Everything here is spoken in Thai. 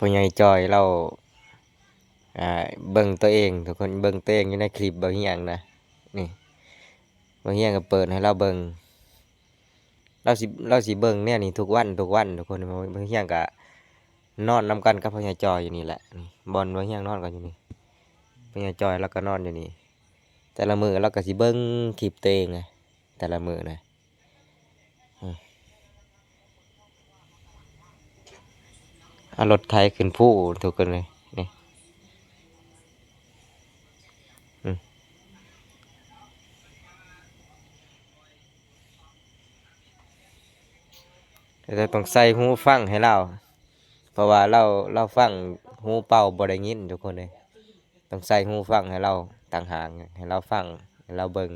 พ่อใหญ่จอยเราอ่าเบิ่งตัวเองทุกคนเบิ่งตัวเองอยู่ในคลิปบ่เฮียงนะนี่บ่เฮียงก็เปิดให้เราเบิ่งเราสิเบิ่งแนวนี้ทุกวันทุกคนบ่เฮียงก็นอนนำกันกับพ่อใหญ่จอยอยู่นี่แหละนี่บอลบ่เฮียงนอนกันอยู่นี่พ่อใหญ่จอยเราก็นอนอยู่นี่แต่ละมื้อเราก็สิเบิ่งคลิปตัวเองนะแต่ละมื้อนะอืมเอารถไถขึ้นภูทุกคนเลยนี่อืมแต่ต้องใส่หูฟังให้เรา เพราะว่าเราฟังหูเป่าบ่ได้ยินทุกคนเลยต้องใส่หูฟังให้เราต่างหากให้เราฟังให้เราเบิ่ง